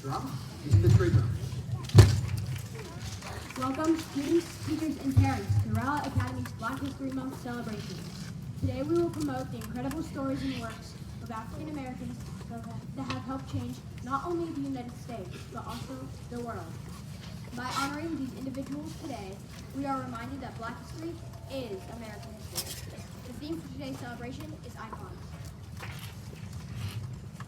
Drum is the trigger. Welcome, students, teachers, and parents to Rowlett Academy's Black History Month celebration. Today we will promote the incredible stories and works of African Americans that have helped change not only the United States, but also the world. By honoring these individuals today, we are reminded that Black history is American history. The theme for today's celebration is icons.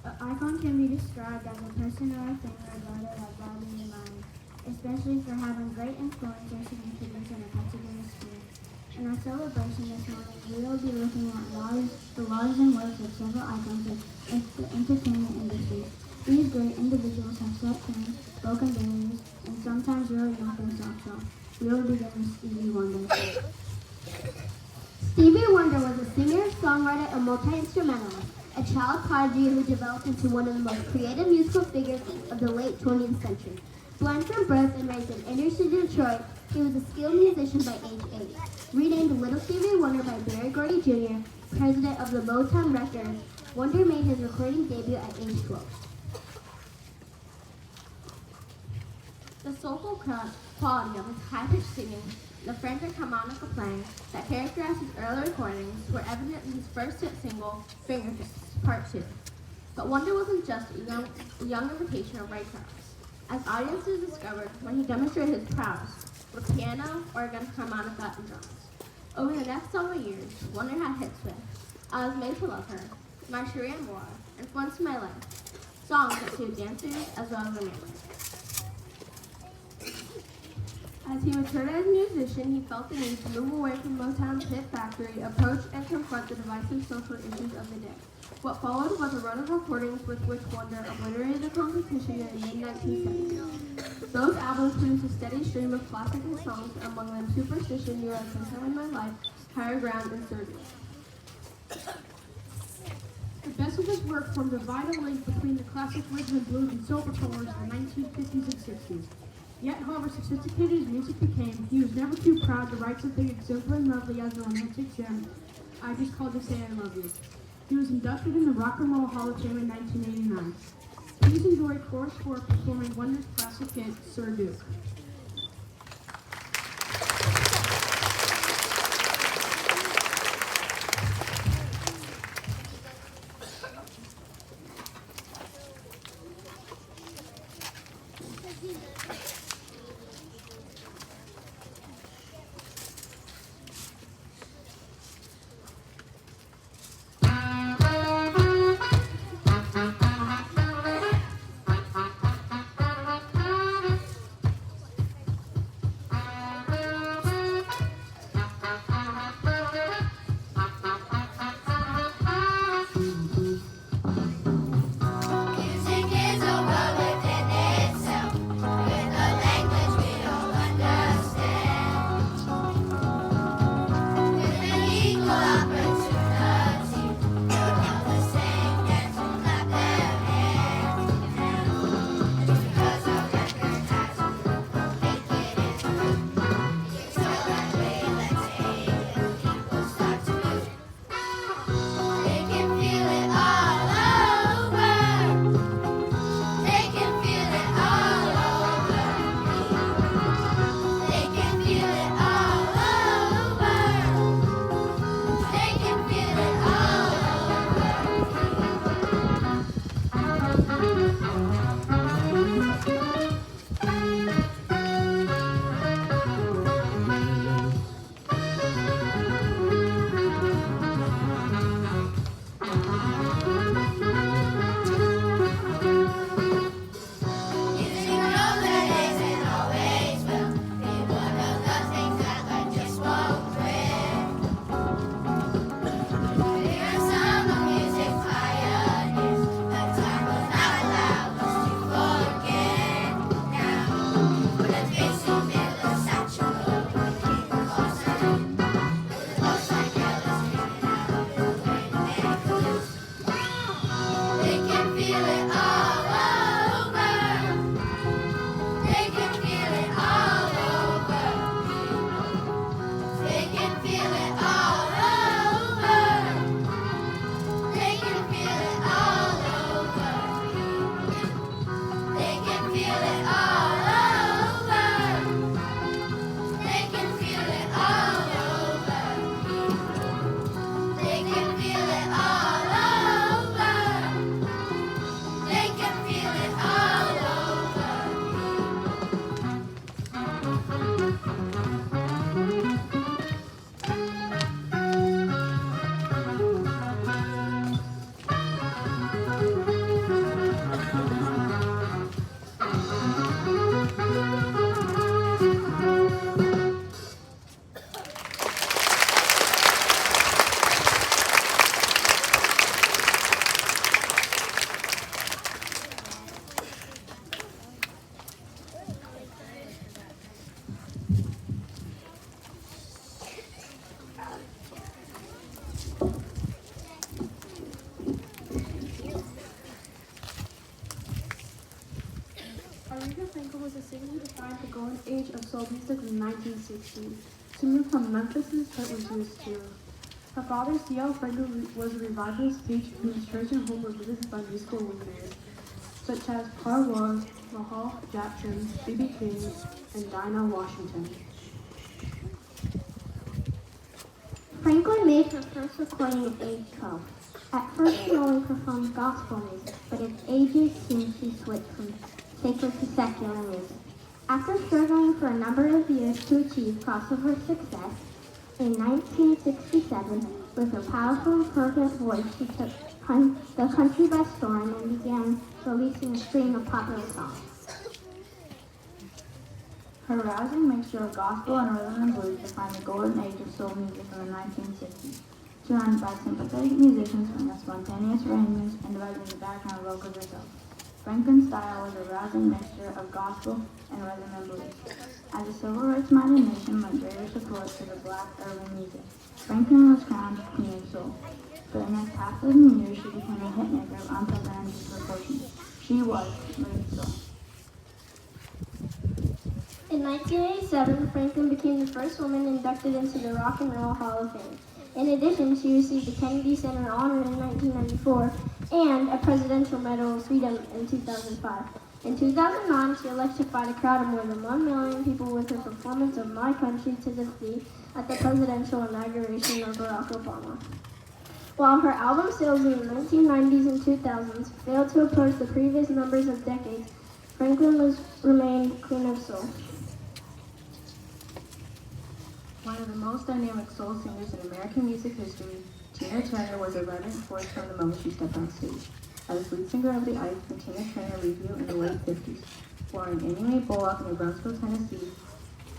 An icon can be described as a person or a thing regarded as value in mind, especially for having great influence or significance in a particular sphere. In our celebration this morning, we will be looking at the lives and works of several icons of the entertainment industry. These great individuals have set trends, broken barriers, and sometimes really knocked their socks off. We will begin with Stevie Wonder. Stevie Wonder was a singer, songwriter, and multi-instrumentalist, a child prodigy who developed into one of the most creative musical figures of the late 20th century. Born from birth and raised in inner city Detroit, he was a skilled musician by age 8. Renamed Little Stevie Wonder by Berry Gordy Jr., president of the Motown Records, Wonder made his recording debut at age 12. The soulful quality of his high-pitched singing, the frantic harmonica playing that characterized his early recordings were evident in his first hit single, Fingertips Part 2. But Wonder wasn't just a young imitation of Ray Charles, as audiences discovered when he demonstrated his prowess with piano, organ, harmonica, and drums. Over the next several years, Wonder had hits with I Was Made to Love Her, My Cherie Amour, and Once in My Life, songs that suited dancers as well as romantics. As he matured as a musician, he felt the need to move away from Motown's hit factory, approach and confront the divisive social issues of the day. What followed was a run of recordings with which Wonder obliterated the competition in the mid-1970s. Those albums produced a steady stream of classic hit songs, among them Superstition, You Are the Sunshine of My Life, Higher Ground, and Surgery. The best of his work formed a vital link between the classic rhythm and blues and soul performers of the 1950s and 60s. Yet, however sophisticated his music became, he was never too proud to write something as simple and lovely as the romantic gem, I Just Called to Say I Love You. He was inducted in the Rock and Roll Hall of Fame in 1989. Please enjoy Chorus 4 performing Wonder's classic hit, Sir Duke. Aretha Franklin was a singer who defined the golden age of soul music in the 1960s. She moved from Memphis, Minnesota into his tour. Her father, C.L. Franklin, was a revivalist preacher whose church and home were visited by musical luminaries, such as Paul Wall, Mahal Jackson, B.B. King, and Dinah Washington. Franklin made her first recording at age 12. At first, she only performed gospel music, but at age 18, she switched from sacred to secular music. After struggling for a number of years to achieve crossover success, in 1967, with her powerful and fervent voice, she took the country by storm and began releasing a string of popular songs. Her rousing mixture of gospel and rhythm and blues defined the golden age of soul music in the 1960s. Surrounded by sympathetic musicians from the spontaneous arrangements and devising the background vocals herself. Franklin's style was a rousing mixture of gospel and rhythm and blues. As a civil rights-minded nation lent greater support to the black urban music, Franklin was crowned Queen of Soul. For the next half dozen years, she became a hitmaker of unprecedented proportions. She was Lady Soul. In 1987, Franklin became the first woman inducted into the Rock and Roll Hall of Fame. In addition, she received the Kennedy Center Honor in 1994 and a Presidential Medal of Freedom in 2005. In 2009, she electrified a crowd of more than 1 million people with her performance of My Country to the Sea at the presidential inauguration of Barack Obama. While her album sales in the 1990s and 2000s failed to approach the previous numbers of decades, Franklin remained Queen of Soul. One of the most dynamic soul singers in American music history, Tina Turner was a vibrant force from the moment she stepped on stage. As lead singer of the Ice, Tina Turner reviewed in the late 50s. Born in Annie Mae Bullock in Brownsville, Tennessee,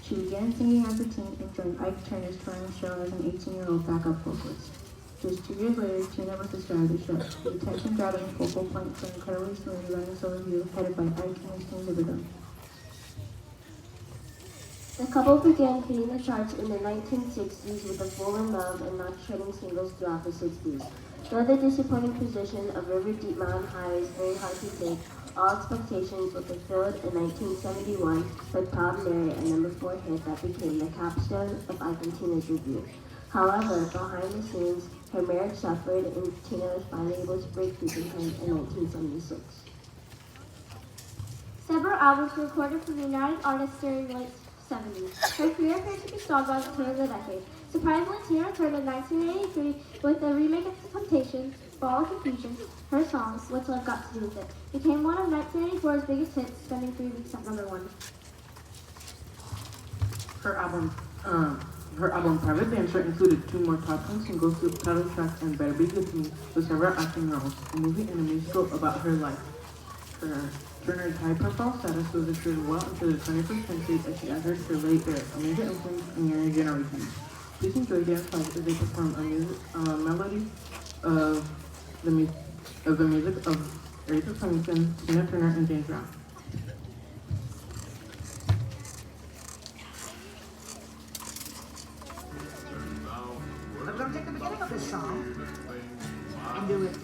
she began singing as a teen and joined Ike Turner's touring show as an 18-year-old backup vocalist. Just 2 years later, Tina was the star of the show, the attention-grabbing focal point for incredibly smooth running solo review headed by Ike and his team Rhythm. The couple began hitting the charts in the 1960s with a Fall in Love and Not Treading singles throughout the 60s. Though the disappointing position of River Deep Mountain Highway is very hard to take, all expectations were fulfilled in 1971 with Proud Mary, a number 4 hit that became the capstone of Ike and Tina's review. However, behind the scenes, her marriage suffered and Tina was finally able to break through from him in 1976. Several albums were recorded for the United Artists during the late 70s. Her career appeared to be stalled by the turn of the decade. Surprisingly, Tina returned in 1983 with a remake of The Temptations, Ball of Confusion. Her song, What's Love Got to Do With It, became one of 1984's biggest hits, spending 3 weeks at number 1. Her album Private Dancer included 2 more top 10 singles, the title track and Better Be Good to Me, with several acting roles, a movie and a musical about her life. Turner's high-profile status was assured well into the 21st century as she entered her late era, a major influence in younger generations. Please enjoy Dance Life as they perform a melody of the music of Aretha Franklin, Tina Turner, and James Brown. I'm going to take the beginning of this song and do it.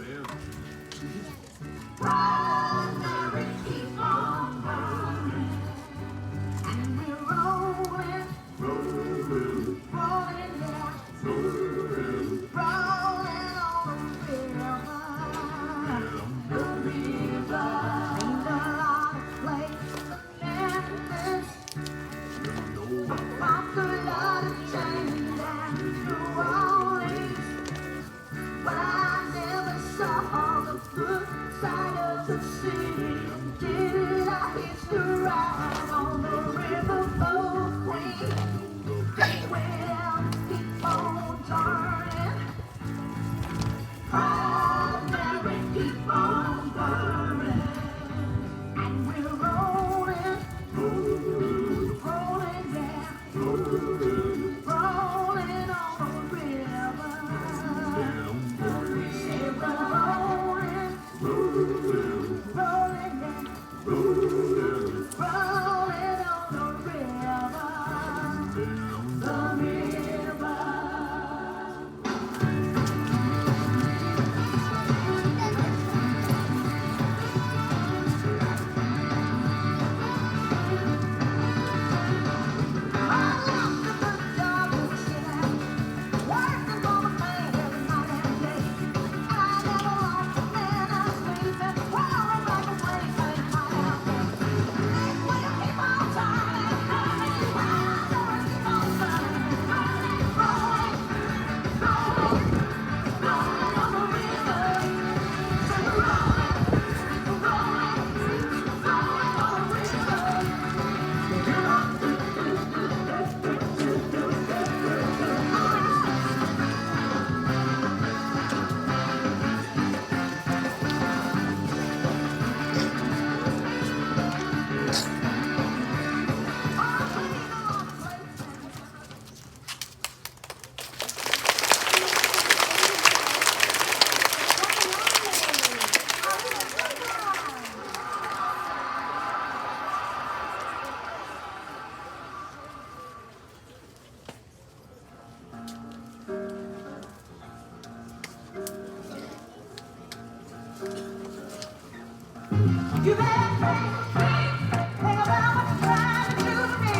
You better think about what you're trying to do to me.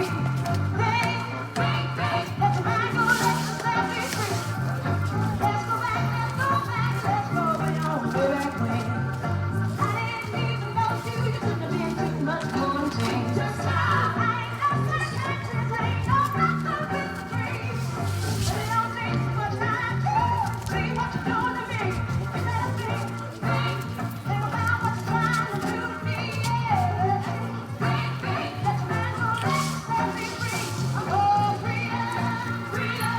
Think, let your mind go, let yourself be free. Let's go back, let's go way back when. I didn't even know you couldn't have been too much more to change. Just stop. I ain't no psychiatrist, I ain't no doctor with a dream. But it don't take too much time to see what you're doing to me. You better think about what you're trying to do to me, yeah. Think, let your mind go, let yourself be free. Oh, freedom, freedom,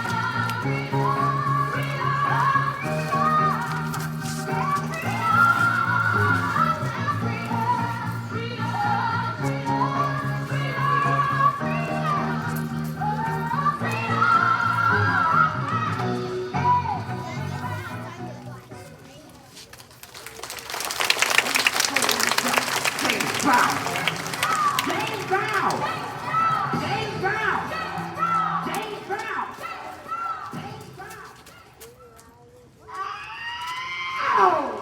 freedom, freedom, freedom. James Brown! James Brown! James Brown! James Brown! James Brown! Ow!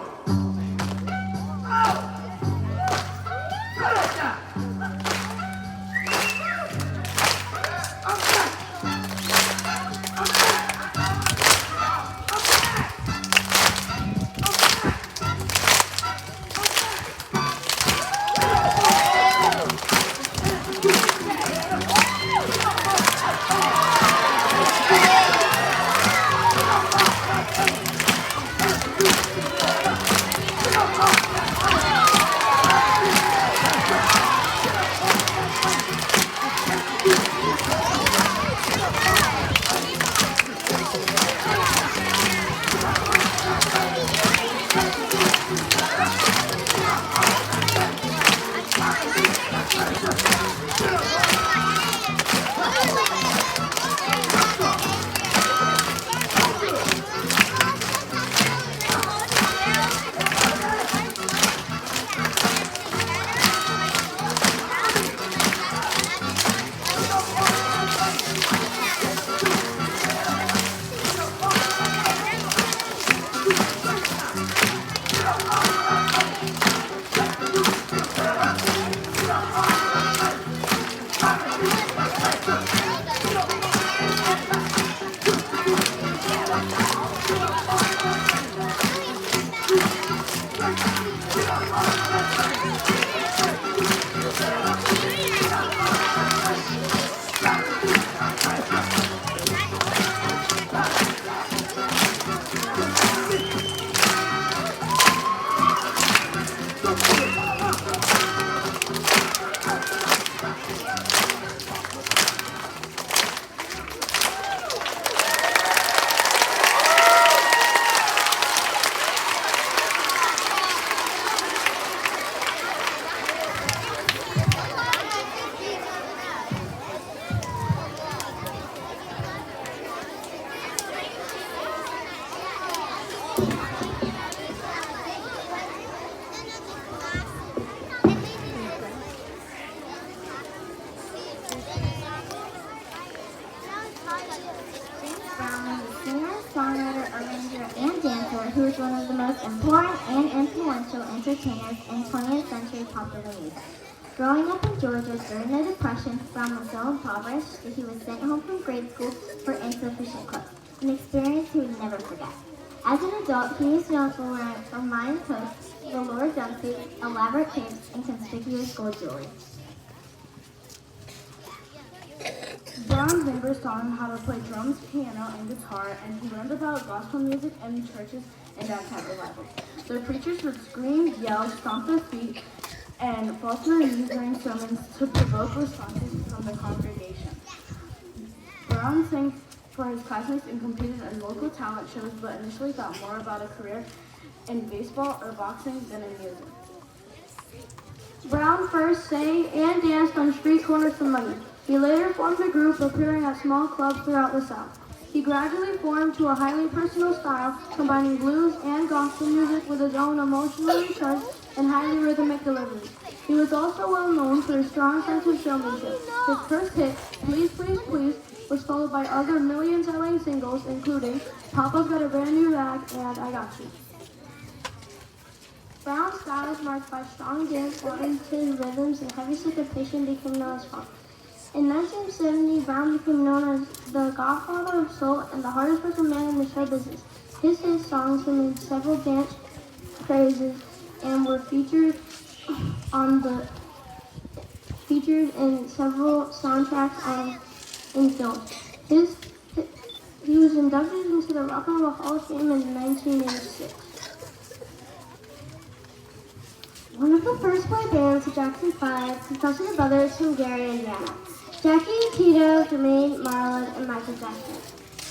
Who was one of the most important and influential entertainers in 20th century popular music. Growing up in Georgia during the Depression, Brown was so impoverished that he was sent home from grade school for insufficient clothes, an experience he would never forget. As an adult, he was known for wearing Hawaiian coats, velour jumpsuits, elaborate capes, and conspicuous gold jewelry. Brown's neighbors taught him how to play drums, piano, and guitar, and he learned about gospel music in churches and ragtime revivals. The preachers would scream, yell, stomp their feet, and falter during sermons to provoke responses from the congregation. Brown sang for his classmates and competed in local talent shows, but initially thought more about a career in baseball or boxing than in music. Brown first sang and danced on street corners for money. He later formed a group appearing at small clubs throughout the South. He gradually formed to a highly personal style, combining blues and gospel music with his own emotionally charged and highly rhythmic delivery. He was also well known for his strong sense of showmanship. His first hit, Please, Please, Please, was followed by other million-selling singles, including Papa's Got a Brand New Bag and I Got You. Brown's style is marked by strong dance-oriented rhythms and heavy syncopation became known as funk. In 1970, Brown became known as the godfather of soul and the hardest working man in the show business. His hit songs remained several dance crazes and were featured in several soundtracks and in films. He was inducted into the Rock and Roll Hall of Fame in 1986. One of the first boy bands, the Jackson 5, consisted of brothers from Gary, Indiana. Jackie, Tito, Jermaine, Marlon, and Michael Jackson.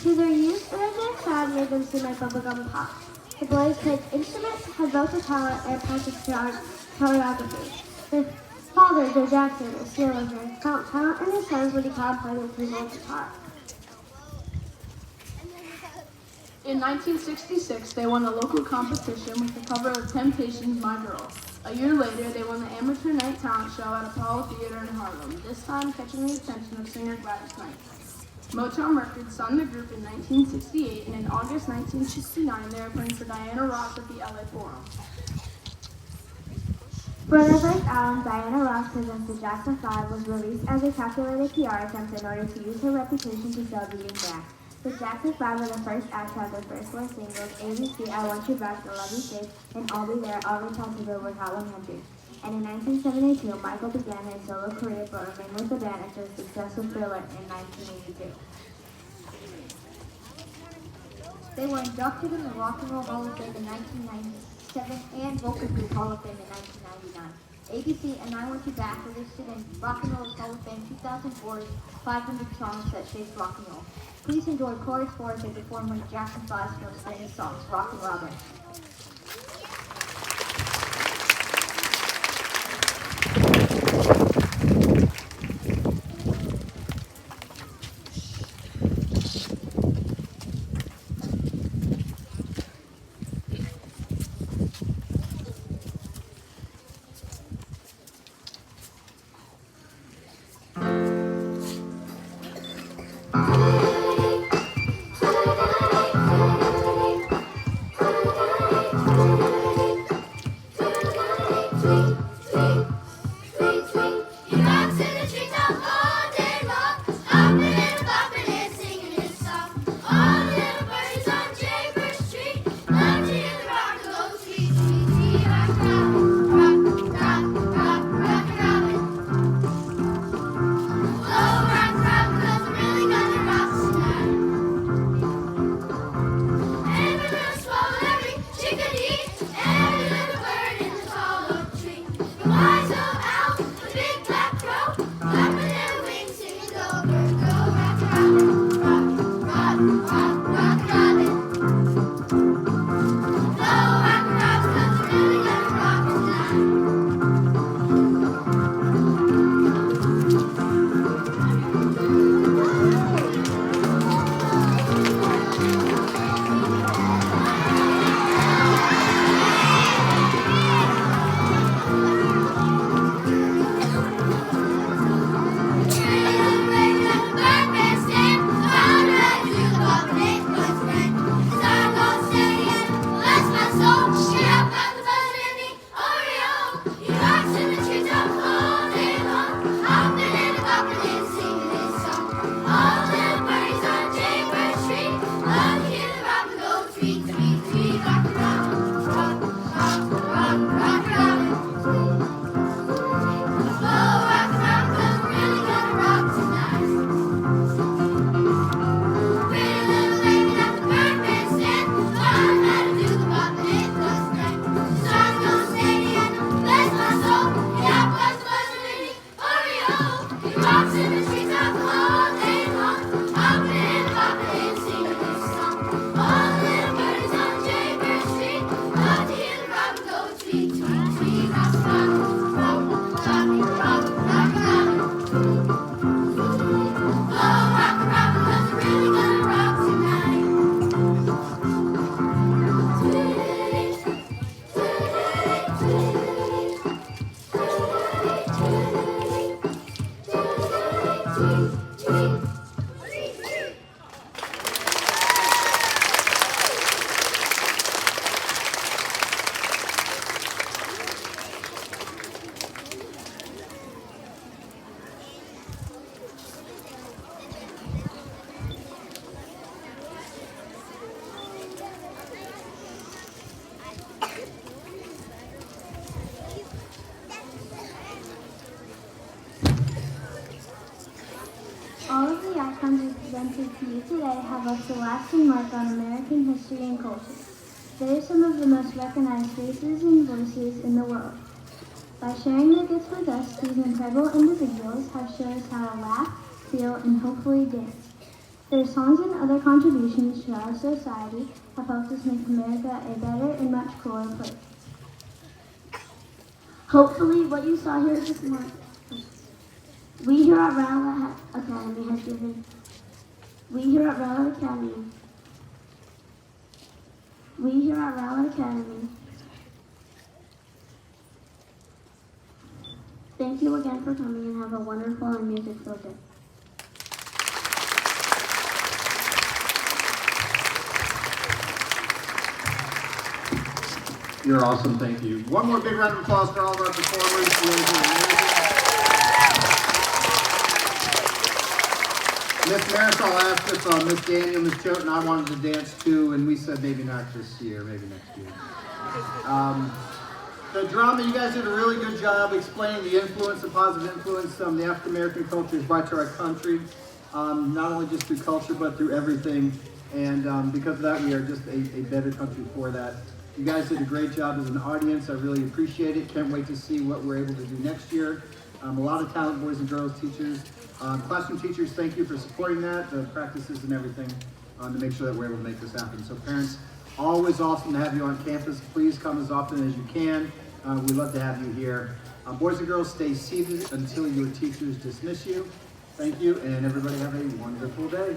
To their youth, the Redneck sound made them seem like bubblegum pop. The boys played instruments, had vocal talent, and practiced choreography. Their father, Joe Jackson, a steelworker, found talent in his sons when he caught playing with his old guitar. In 1966, they won a local competition with the cover of Temptations' My Girl. A year later, they won the Amateur Night Talent Show at Apollo Theater in Harlem, this time catching the attention of singer Gladys Knight. Motown Records signed the group in 1968, and in August 1969, they were playing for Diana Ross at the LA Forum. For their first album, Diana Ross presents the Jackson 5 was released as a calculated PR attempt in order to use her reputation to sell the young band. The Jackson 5 were the first act to have their first four singles, ABC, I Want You Back, The Love You Saved, and I'll Be There, all retitled to Billboard Hot 100. And in 1972, Michael began his solo career but remained with the band after the success of Thriller in 1982. They were inducted in the Rock and Roll Hall of Fame in 1997 and Vocal Group Hall of Fame in 1999. ABC and I Want You Back were listed in Rock and Roll's Hall of Fame 2004's 500 songs that shaped rock and roll. Please enjoy Chorus Force as they perform one of Jackson 5's most famous songs, Rock and Robin. presented to you today have left a lasting mark on American history and culture. They are some of the most recognized faces and voices in the world. By sharing their gifts with us, these incredible individuals have shown us how to laugh, feel, and hopefully dance. Their songs and other contributions to our society have helped us make America a better and much cooler place. Hopefully, what you saw here this morning, we here at Rowlett Academy have given. We here at Rowlett Academy. Thank you again for coming and have a wonderful and music-filled day. You're awesome, thank you. One more big round of applause for all of our performers. Miss Marisol asked if Miss Daniel, Miss Choate, and I wanted to dance too, and we said maybe not this year, maybe next year. The drama, you guys did a really good job explaining the influence, the positive influence the African American culture has brought to our country, not only just through culture, but through everything. And because of that, we are just a better country for that. You guys did a great job as an audience. I really appreciate it. Can't wait to see what we're able to do next year. A lot of talent, boys and girls teachers. Classroom teachers, thank you for supporting that, the practices and everything, to make sure that we're able to make this happen. So parents, always awesome to have you on campus. Please come as often as you can. We'd love to have you here. Boys and girls, stay seated until your teachers dismiss you. Thank you, and everybody have a wonderful day.